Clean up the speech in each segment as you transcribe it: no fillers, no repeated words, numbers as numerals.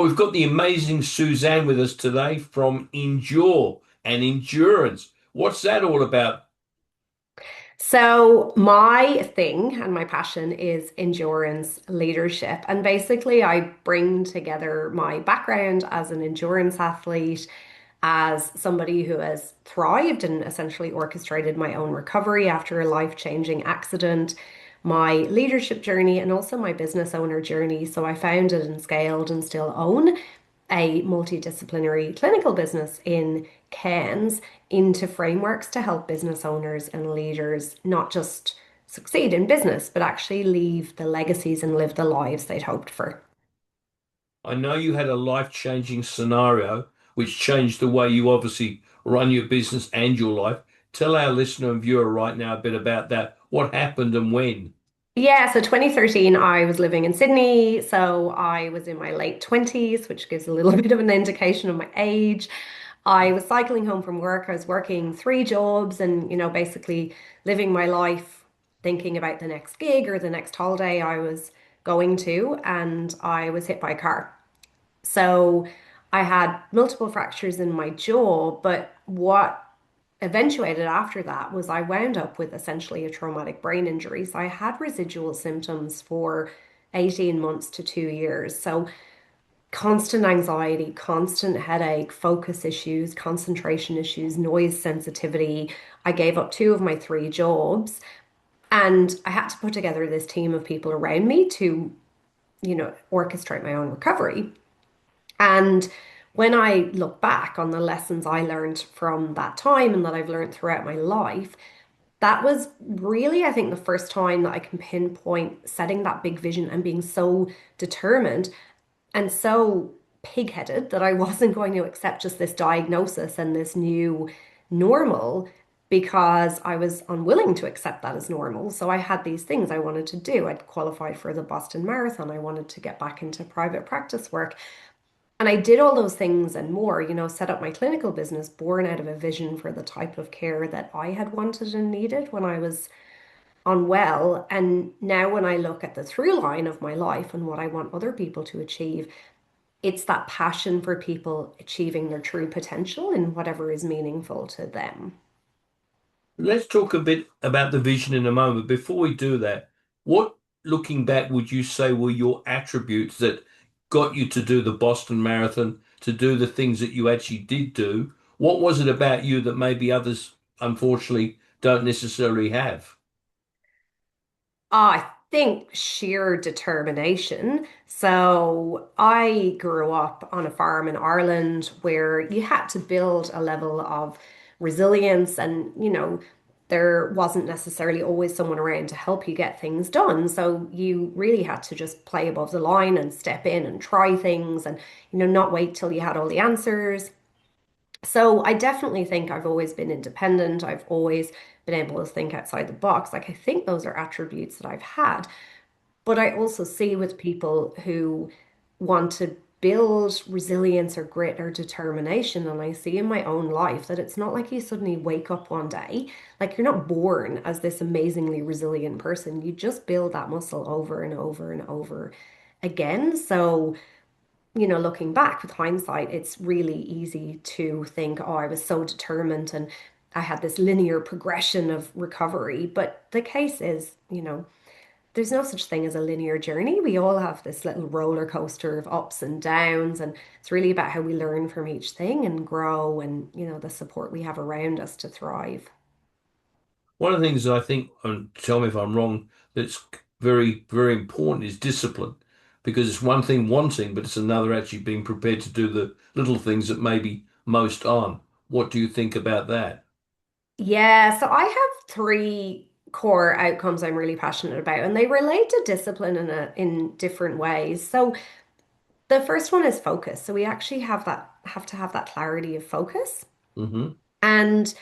Well, we've got the amazing Suzanne with us today from Endure and Endurance. What's that all about? So, my thing and my passion is endurance leadership. And basically, I bring together my background as an endurance athlete, as somebody who has thrived and essentially orchestrated my own recovery after a life-changing accident, my leadership journey, and also my business owner journey. So, I founded and scaled and still own a multidisciplinary clinical business in Cairns into frameworks to help business owners and leaders not just succeed in business, but actually leave the legacies and live the lives they'd hoped for. I know you had a life-changing scenario which changed the way you obviously run your business and your life. Tell our listener and viewer right now a bit about that. What happened and when? Yeah, so 2013, I was living in Sydney. So I was in my late 20s, which gives a little bit of an indication of my age. I was cycling home from work. I was working three jobs and, basically living my life thinking about the next gig or the next holiday I was going to. And I was hit by a car. So I had multiple fractures in my jaw, but what eventuated after that was I wound up with essentially a traumatic brain injury. So I had residual symptoms for 18 months to 2 years. So constant anxiety, constant headache, focus issues, concentration issues, noise sensitivity. I gave up two of my three jobs and I had to put together this team of people around me to, orchestrate my own recovery. And when I look back on the lessons I learned from that time and that I've learned throughout my life, that was really, I think, the first time that I can pinpoint setting that big vision and being so determined and so pig-headed that I wasn't going to accept just this diagnosis and this new normal because I was unwilling to accept that as normal. So I had these things I wanted to do. I'd qualified for the Boston Marathon. I wanted to get back into private practice work. And I did all those things and more, set up my clinical business born out of a vision for the type of care that I had wanted and needed when I was unwell. And now, when I look at the through line of my life and what I want other people to achieve, it's that passion for people achieving their true potential in whatever is meaningful to them. Let's talk a bit about the vision in a moment. Before we do that, what, looking back, would you say were your attributes that got you to do the Boston Marathon, to do the things that you actually did do? What was it about you that maybe others, unfortunately, don't necessarily have? I think sheer determination. So I grew up on a farm in Ireland where you had to build a level of resilience and, there wasn't necessarily always someone around to help you get things done. So you really had to just play above the line and step in and try things and, not wait till you had all the answers. So I definitely think I've always been independent. I've always been able to think outside the box. Like I think those are attributes that I've had. But I also see with people who want to build resilience or grit or determination, and I see in my own life that it's not like you suddenly wake up one day, like you're not born as this amazingly resilient person. You just build that muscle over and over and over again. So looking back with hindsight, it's really easy to think, oh, I was so determined and I had this linear progression of recovery. But the case is, there's no such thing as a linear journey. We all have this little roller coaster of ups and downs, and it's really about how we learn from each thing and grow and, the support we have around us to thrive. One of the things that I think, and tell me if I'm wrong, that's very, very important is discipline. Because it's one thing wanting, but it's another actually being prepared to do the little things that maybe most aren't. What do you think about that? Yeah, so I have three core outcomes I'm really passionate about, and they relate to discipline in different ways. So the first one is focus. So we actually have to have that clarity of focus. Hmm. And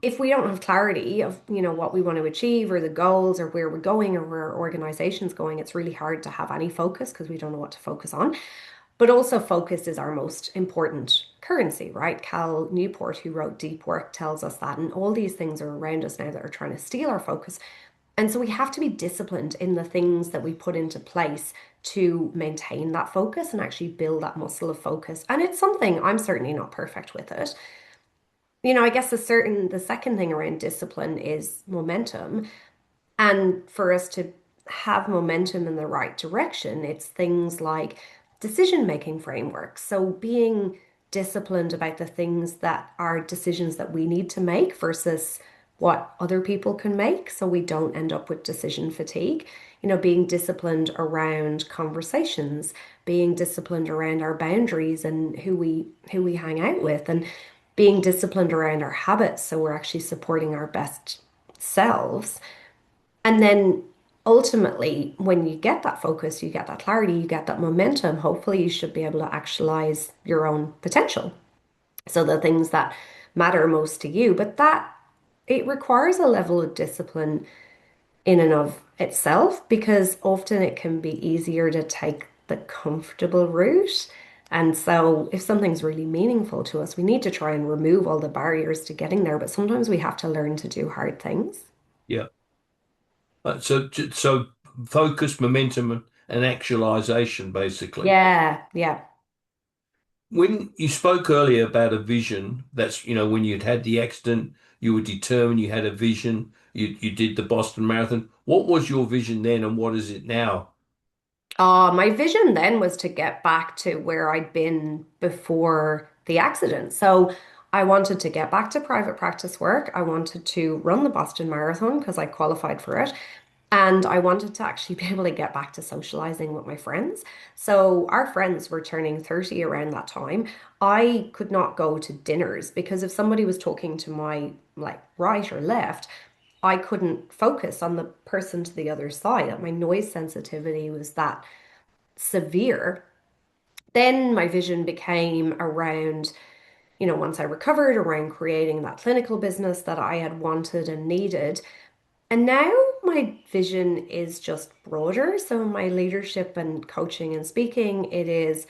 if we don't have clarity of, what we want to achieve or the goals or where we're going or where our organization's going, it's really hard to have any focus because we don't know what to focus on. But also focus is our most important currency, right? Cal Newport, who wrote Deep Work, tells us that. And all these things are around us now that are trying to steal our focus. And so we have to be disciplined in the things that we put into place to maintain that focus and actually build that muscle of focus. And it's something I'm certainly not perfect with it. I guess the second thing around discipline is momentum. And for us to have momentum in the right direction, it's things like decision-making frameworks. So being disciplined about the things that are decisions that we need to make versus what other people can make, so we don't end up with decision fatigue. Being disciplined around conversations, being disciplined around our boundaries and who we hang out with, and being disciplined around our habits, so we're actually supporting our best selves. And then ultimately, when you get that focus, you get that clarity, you get that momentum, hopefully you should be able to actualize your own potential. So the things that matter most to you, but that it requires a level of discipline in and of itself because often it can be easier to take the comfortable route. And so if something's really meaningful to us, we need to try and remove all the barriers to getting there, but sometimes we have to learn to do hard things. Yeah. So focus, momentum, and actualization, basically. Yeah, yeah. When you spoke earlier about a vision, that's, when you'd had the accident, you were determined, you had a vision, you did the Boston Marathon. What was your vision then and what is it now? My vision then was to get back to where I'd been before the accident. So I wanted to get back to private practice work. I wanted to run the Boston Marathon because I qualified for it. And I wanted to actually be able to get back to socializing with my friends. So our friends were turning 30 around that time. I could not go to dinners because if somebody was talking to my like right or left, I couldn't focus on the person to the other side. My noise sensitivity was that severe. Then my vision became around, once I recovered, around creating that clinical business that I had wanted and needed. And now my vision is just broader. So my leadership and coaching and speaking, it is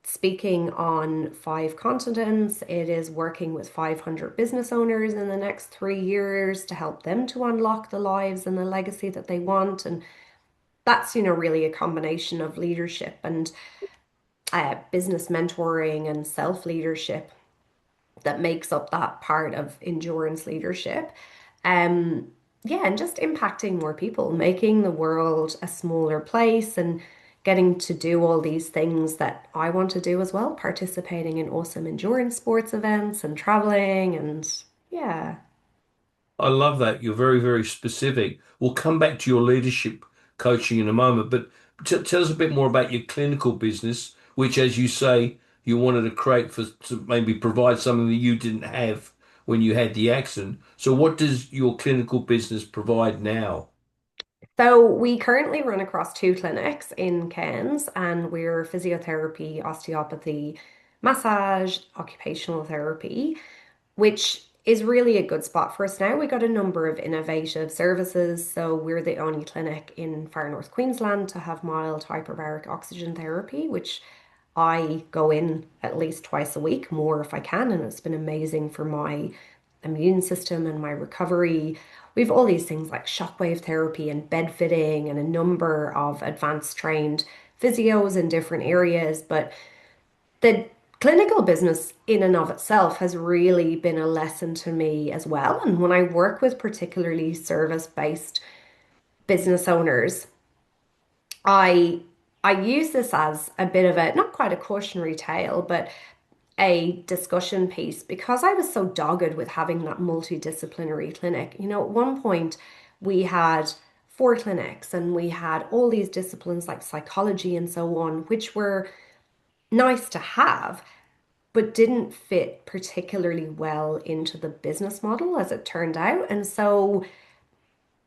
speaking on 5 continents. It is working with 500 business owners in the next 3 years to help them to unlock the lives and the legacy that they want. And that's, really a combination of leadership and business mentoring and self leadership that makes up that part of endurance leadership. Um, yeah, and just impacting more people, making the world a smaller place and getting to do all these things that I want to do as well, participating in awesome endurance sports events and traveling and yeah. I love that. You're very, very specific. We'll come back to your leadership coaching in a moment, but t tell us a bit more about your clinical business, which, as you say, you wanted to create for to maybe provide something that you didn't have when you had the accident. So, what does your clinical business provide now? So we currently run across 2 clinics in Cairns, and we're physiotherapy, osteopathy, massage, occupational therapy, which is really a good spot for us now. We got a number of innovative services. So we're the only clinic in far north Queensland to have mild hyperbaric oxygen therapy, which I go in at least twice a week, more if I can, and it's been amazing for my immune system and my recovery. We've all these things like shockwave therapy and bed fitting and a number of advanced trained physios in different areas, but the clinical business in and of itself has really been a lesson to me as well. And when I work with particularly service-based business owners, I I use this as a bit of a not quite a cautionary tale, but a discussion piece because I was so dogged with having that multidisciplinary clinic. At one point we had 4 clinics and we had all these disciplines like psychology and so on, which were nice to have, but didn't fit particularly well into the business model as it turned out. And so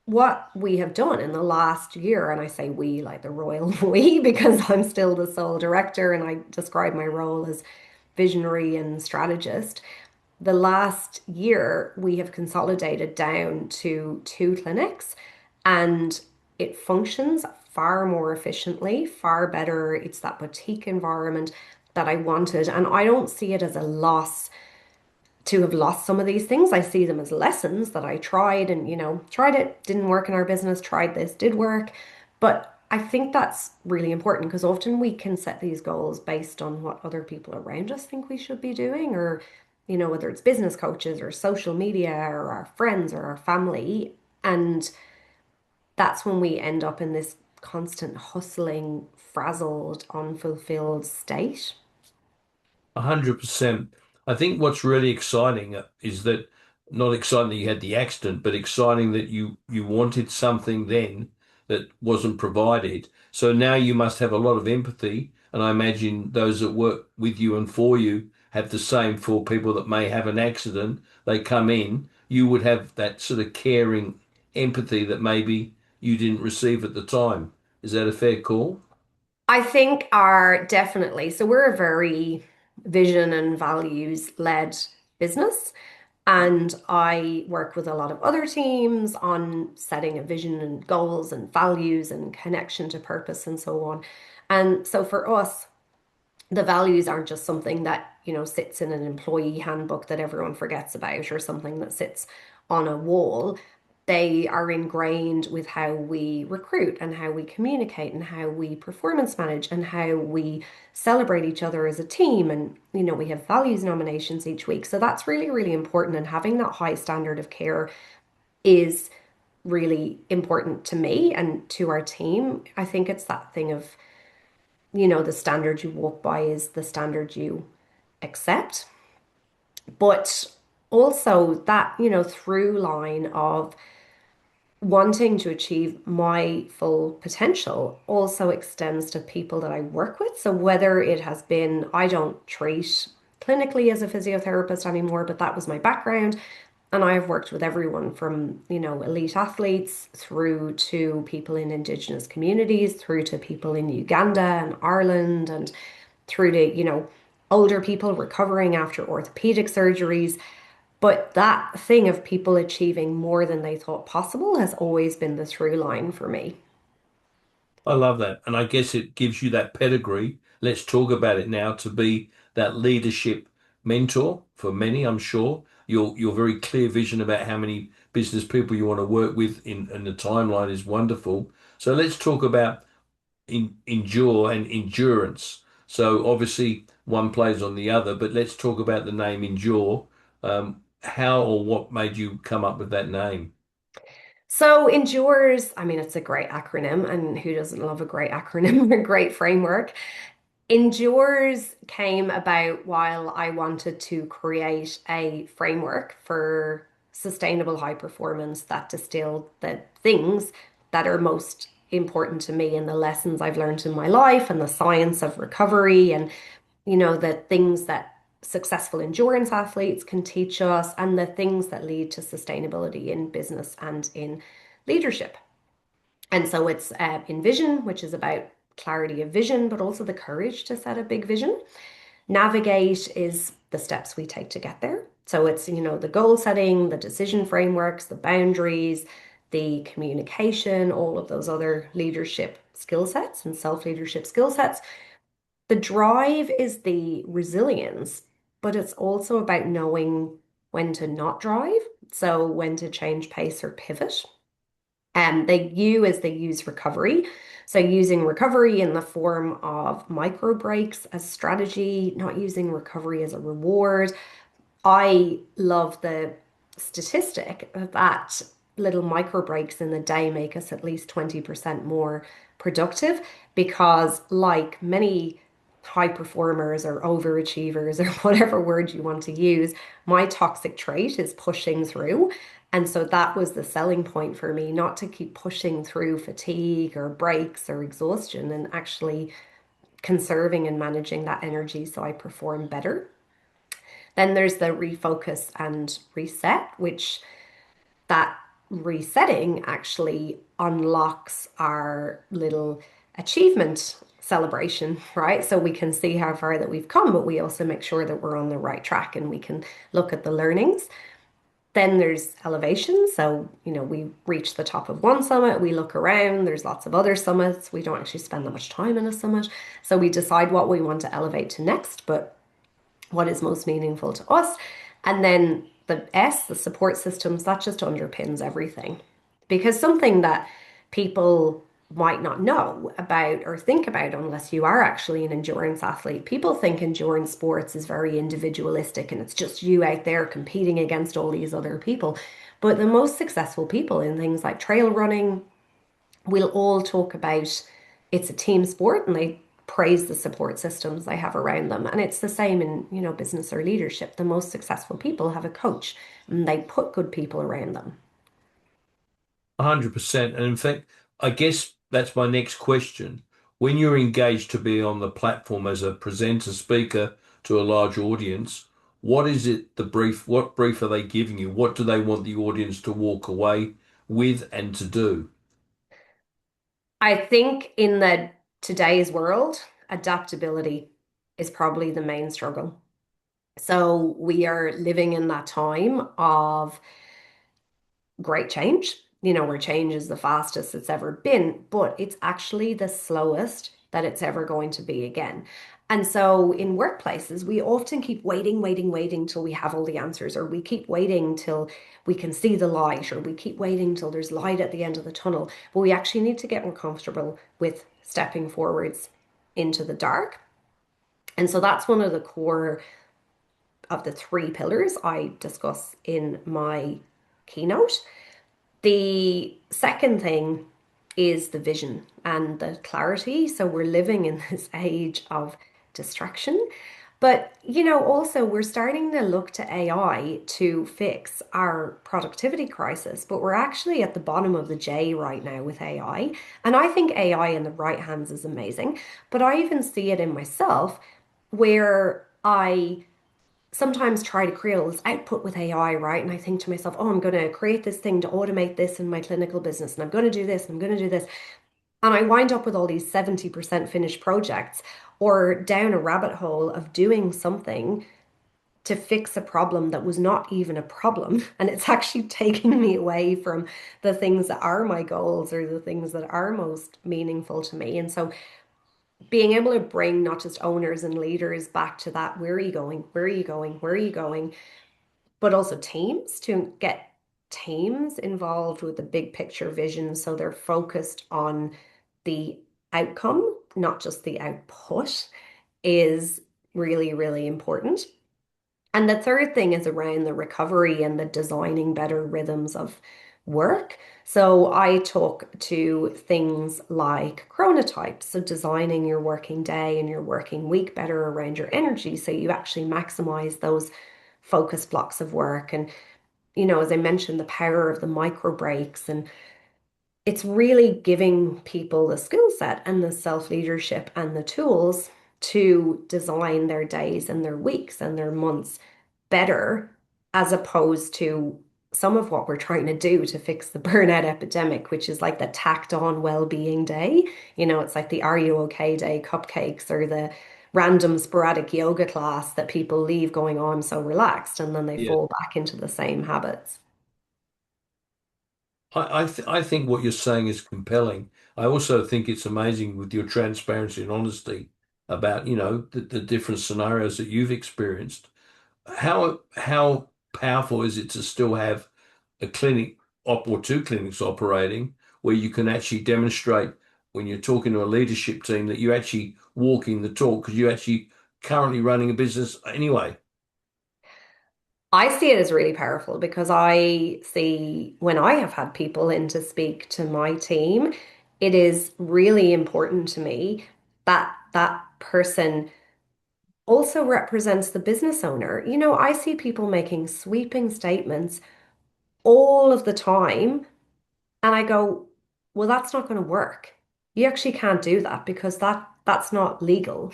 what we have done in the last year, and I say we like the royal we because I'm still the sole director and I describe my role as visionary and strategist. The last year, we have consolidated down to 2 clinics and it functions far more efficiently, far better. It's that boutique environment that I wanted. And I don't see it as a loss to have lost some of these things. I see them as lessons that I tried and, tried it, didn't work in our business, tried this, did work. But I think that's really important because often we can set these goals based on what other people around us think we should be doing, or, whether it's business coaches or social media or our friends or our family. And that's when we end up in this constant hustling, frazzled, unfulfilled state. 100%. I think what's really exciting is that not exciting that you had the accident, but exciting that you wanted something then that wasn't provided. So now you must have a lot of empathy, and I imagine those that work with you and for you have the same for people that may have an accident. They come in, you would have that sort of caring empathy that maybe you didn't receive at the time. Is that a fair call? I think are definitely. So we're a very vision and values led business. And I work with a lot of other teams on setting a vision and goals and values and connection to purpose and so on. And so for us, the values aren't just something that, sits in an employee handbook that everyone forgets about or something that sits on a wall. They are ingrained with how we recruit and how we communicate and how we performance manage and how we celebrate each other as a team. And, we have values nominations each week. So that's really, really important. And having that high standard of care is really important to me and to our team. I think it's that thing of, the standard you walk by is the standard you accept. But also that, through line of wanting to achieve my full potential also extends to people that I work with. So whether it has been, I don't treat clinically as a physiotherapist anymore, but that was my background. And I've worked with everyone from, elite athletes through to people in Indigenous communities, through to people in Uganda and Ireland, and through to, older people recovering after orthopedic surgeries. But that thing of people achieving more than they thought possible has always been the through line for me. I love that. And I guess it gives you that pedigree. Let's talk about it now to be that leadership mentor for many, I'm sure. Your very clear vision about how many business people you want to work with in the timeline is wonderful. So let's talk about endure and endurance. So obviously one plays on the other, but let's talk about the name endure. How or what made you come up with that name? So endures, I mean, it's a great acronym, and who doesn't love a great acronym, a great framework? Endures came about while I wanted to create a framework for sustainable high performance that distilled the things that are most important to me and the lessons I've learned in my life and the science of recovery and, the things that successful endurance athletes can teach us and the things that lead to sustainability in business and in leadership. And so it's in vision, which is about clarity of vision, but also the courage to set a big vision. Navigate is the steps we take to get there. So it's, the goal setting, the decision frameworks, the boundaries, the communication, all of those other leadership skill sets and self-leadership skill sets. The drive is the resilience, but it's also about knowing when to not drive. So when to change pace or pivot. They U is they use recovery. So using recovery in the form of micro breaks as strategy, not using recovery as a reward. I love the statistic that little micro breaks in the day make us at least 20% more productive because, like many high performers or overachievers or whatever word you want to use, my toxic trait is pushing through. And so that was the selling point for me, not to keep pushing through fatigue or breaks or exhaustion and actually conserving and managing that energy so I perform better. Then there's the refocus and reset, which that resetting actually unlocks our little achievement celebration, right? So we can see how far that we've come, but we also make sure that we're on the right track and we can look at the learnings. Then there's elevation. So, we reach the top of one summit, we look around, there's lots of other summits. We don't actually spend that much time in a summit. So we decide what we want to elevate to next, but what is most meaningful to us. And then the S, the support systems, that just underpins everything. Because something that people might not know about or think about unless you are actually an endurance athlete. People think endurance sports is very individualistic and it's just you out there competing against all these other people. But the most successful people in things like trail running will all talk about it's a team sport and they praise the support systems they have around them. And it's the same in, business or leadership. The most successful people have a coach and they put good people around them. 100%. And in fact, I guess that's my next question. When you're engaged to be on the platform as a presenter speaker to a large audience, what is it, what brief are they giving you? What do they want the audience to walk away with and to do? I think in the today's world, adaptability is probably the main struggle. So we are living in that time of great change, where change is the fastest it's ever been, but it's actually the slowest that it's ever going to be again. And so in workplaces, we often keep waiting, waiting, waiting till we have all the answers, or we keep waiting till we can see the light, or we keep waiting till there's light at the end of the tunnel. But we actually need to get more comfortable with stepping forwards into the dark. And so that's one of the core of the three pillars I discuss in my keynote. The second thing is the vision and the clarity. So we're living in this age of distraction. But, also we're starting to look to AI to fix our productivity crisis, but we're actually at the bottom of the J right now with AI. And I think AI in the right hands is amazing, but I even see it in myself where I sometimes try to create all this output with AI, right? And I think to myself, oh, I'm going to create this thing to automate this in my clinical business, and I'm going to do this, and I'm going to do this. And I wind up with all these 70% finished projects or down a rabbit hole of doing something to fix a problem that was not even a problem. And it's actually taking me away from the things that are my goals or the things that are most meaningful to me. And so being able to bring not just owners and leaders back to that, where are you going? Where are you going? Where are you going? But also teams to get teams involved with the big picture vision so they're focused on the outcome, not just the output, is really, really important. And the third thing is around the recovery and the designing better rhythms of work. So I talk to things like chronotypes, so designing your working day and your working week better around your energy so you actually maximize those focus blocks of work. And, as I mentioned, the power of the micro breaks and it's really giving people the skill set and the self-leadership and the tools to design their days and their weeks and their months better, as opposed to some of what we're trying to do to fix the burnout epidemic, which is like the tacked on well-being day. It's like the Are You Okay Day cupcakes or the random sporadic yoga class that people leave going, oh, I'm so relaxed, and then they Yeah. fall back into the same habits. I think what you're saying is compelling. I also think it's amazing with your transparency and honesty about, the different scenarios that you've experienced. How powerful is it to still have a clinic or two clinics operating where you can actually demonstrate when you're talking to a leadership team that you're actually walking the talk because you're actually currently running a business anyway. I see it as really powerful because I see when I have had people in to speak to my team, it is really important to me that that person also represents the business owner. I see people making sweeping statements all of the time, and I go, well, that's not going to work. You actually can't do that because that's not legal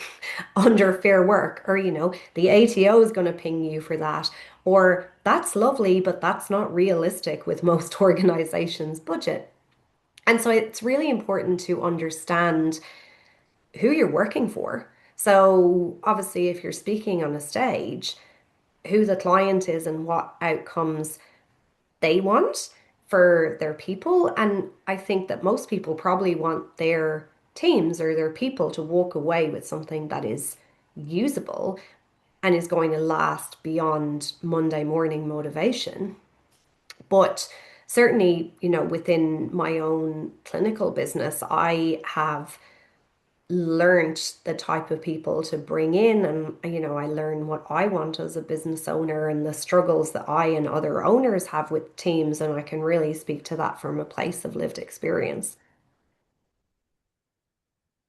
under Fair Work, or the ATO is going to ping you for that, or that's lovely, but that's not realistic with most organizations' budget. And so it's really important to understand who you're working for. So obviously, if you're speaking on a stage, who the client is and what outcomes they want for their people. And I think that most people probably want their teams or their people to walk away with something that is usable and is going to last beyond Monday morning motivation. But certainly, within my own clinical business, I have learned the type of people to bring in, and I learn what I want as a business owner and the struggles that I and other owners have with teams, and I can really speak to that from a place of lived experience.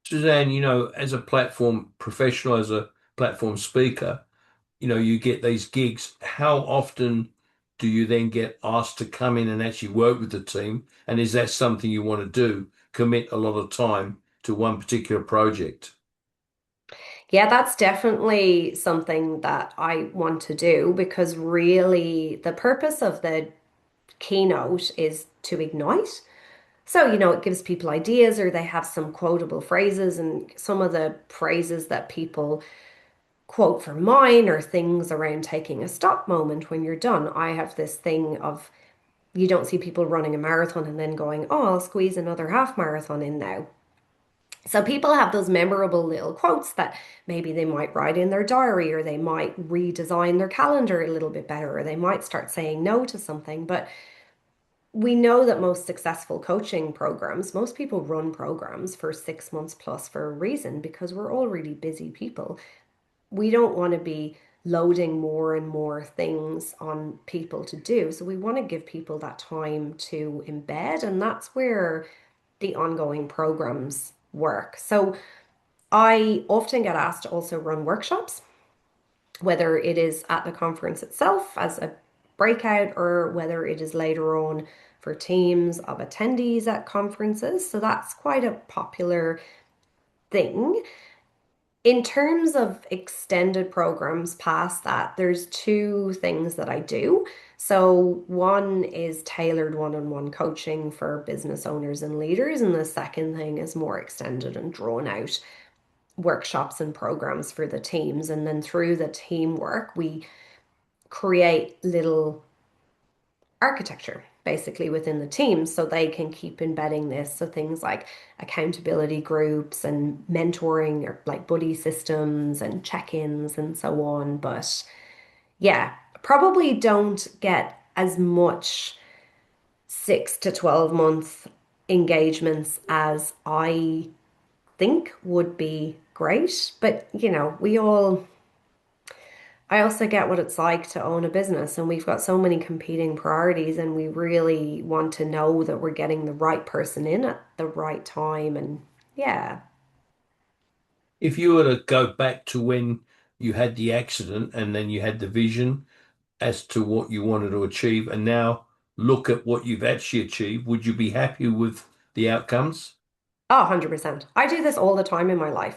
Suzanne, as a platform professional, as a platform speaker, you get these gigs. How often do you then get asked to come in and actually work with the team? And is that something you want to do? Commit a lot of time to one particular project? Yeah, that's definitely something that I want to do because really the purpose of the keynote is to ignite. So, it gives people ideas or they have some quotable phrases, and some of the phrases that people quote from mine are things around taking a stop moment when you're done. I have this thing of you don't see people running a marathon and then going, oh, I'll squeeze another half marathon in now. So people have those memorable little quotes that maybe they might write in their diary, or they might redesign their calendar a little bit better, or they might start saying no to something. But we know that most successful coaching programs, most people run programs for 6 months plus for a reason because we're all really busy people. We don't want to be loading more and more things on people to do. So we want to give people that time to embed, and that's where the ongoing programs work. So I often get asked to also run workshops, whether it is at the conference itself as a breakout or whether it is later on for teams of attendees at conferences. So that's quite a popular thing. In terms of extended programs past that, there's two things that I do. So, one is tailored one-on-one coaching for business owners and leaders, and the second thing is more extended and drawn out workshops and programs for the teams. And then through the teamwork, we create little architecture basically within the team so they can keep embedding this. So things like accountability groups and mentoring or like buddy systems and check-ins and so on. But yeah, probably don't get as much 6 to 12 month engagements as I think would be great. But I also get what it's like to own a business, and we've got so many competing priorities, and we really want to know that we're getting the right person in at the right time. And yeah. If you were to go back to when you had the accident and then you had the vision as to what you wanted to achieve, and now look at what you've actually achieved, would you be happy with the outcomes? Oh, 100%. I do this all the time in my life.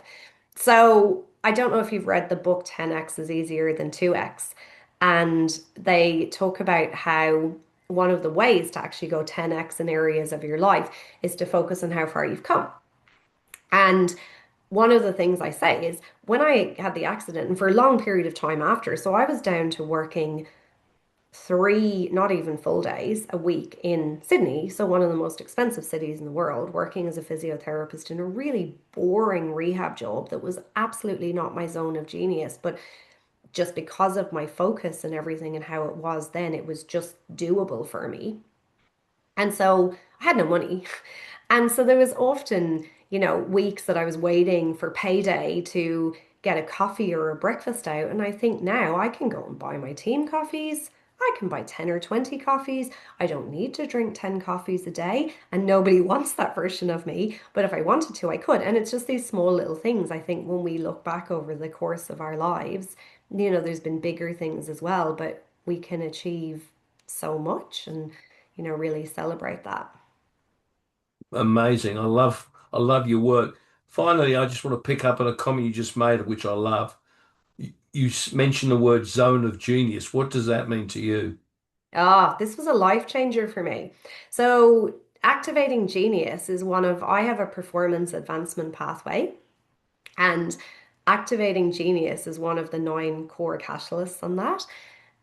So I don't know if you've read the book 10x is easier than 2x. And they talk about how one of the ways to actually go 10x in areas of your life is to focus on how far you've come. And one of the things I say is when I had the accident, and for a long period of time after, so I was down to working three, not even full days a week in Sydney, so one of the most expensive cities in the world, working as a physiotherapist in a really boring rehab job that was absolutely not my zone of genius. But just because of my focus and everything and how it was then, it was just doable for me. And so I had no money. And so there was often, weeks that I was waiting for payday to get a coffee or a breakfast out. And I think now I can go and buy my team coffees. I can buy 10 or 20 coffees. I don't need to drink 10 coffees a day. And nobody wants that version of me. But if I wanted to, I could. And it's just these small little things. I think when we look back over the course of our lives, there's been bigger things as well, but we can achieve so much and, really celebrate that. Amazing. I love your work. Finally, I just want to pick up on a comment you just made, which I love. You mentioned the word zone of genius. What does that mean to you? Ah, this was a life changer for me. So, activating genius is I have a performance advancement pathway, and activating genius is one of the nine core catalysts on that.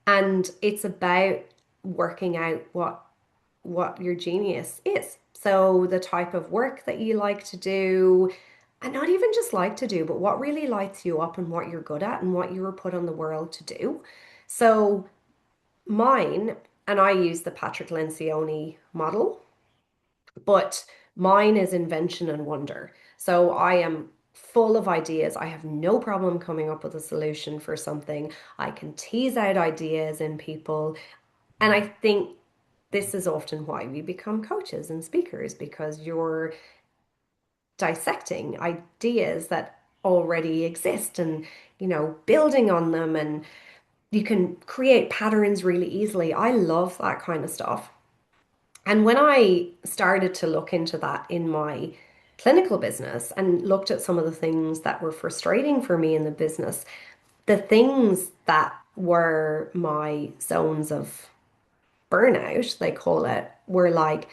And it's about working out what your genius is. So, the type of work that you like to do, And not even just like to do, but what really lights you up and what you're good at and what you were put on the world to do. So mine, and I use the Patrick Lencioni model, but mine is invention and wonder. So I am full of ideas. I have no problem coming up with a solution for something. I can tease out ideas in people. And I think this is often why we become coaches and speakers because you're dissecting ideas that already exist and, building on them, and you can create patterns really easily. I love that kind of stuff. And when I started to look into that in my clinical business and looked at some of the things that were frustrating for me in the business, the things that were my zones of burnout, they call it, were like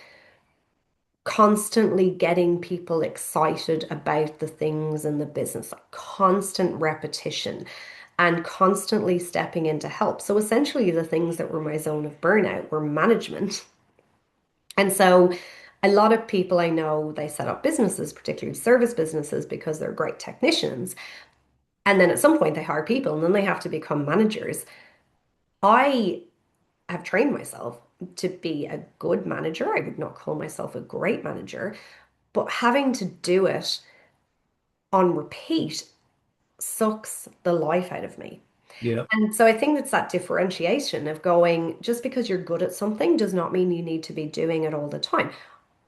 constantly getting people excited about the things in the business, like constant repetition and constantly stepping in to help. So essentially, the things that were my zone of burnout were management. And so a lot of people I know, they set up businesses, particularly service businesses, because they're great technicians. And then at some point they hire people and then they have to become managers. I have trained myself to be a good manager. I would not call myself a great manager, but having to do it on repeat sucks the life out of me. Yeah. And so I think it's that differentiation of going, just because you're good at something does not mean you need to be doing it all the time.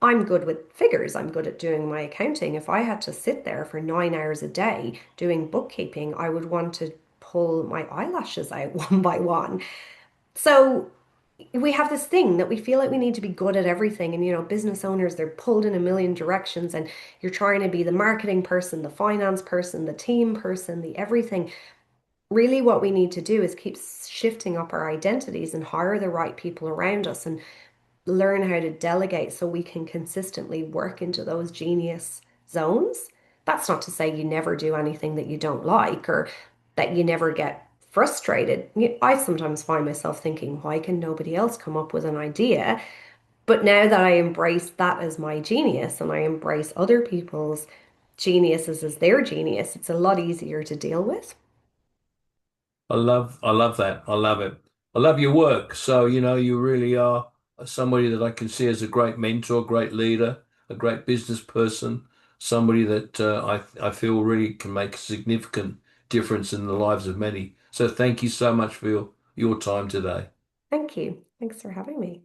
I'm good with figures. I'm good at doing my accounting. If I had to sit there for 9 hours a day doing bookkeeping, I would want to pull my eyelashes out one by one. So we have this thing that we feel like we need to be good at everything. And, business owners, they're pulled in a million directions, and you're trying to be the marketing person, the finance person, the team person, the everything. Really, what we need to do is keep shifting up our identities and hire the right people around us and learn how to delegate so we can consistently work into those genius zones. That's not to say you never do anything that you don't like or that you never get frustrated. I sometimes find myself thinking, why can nobody else come up with an idea? But now that I embrace that as my genius and I embrace other people's geniuses as their genius, it's a lot easier to deal with. I love that. I love it. I love your work. So, you really are somebody that I can see as a great mentor, great leader, a great business person, somebody that I feel really can make a significant difference in the lives of many. So thank you so much for your time today. Thank you. Thanks for having me.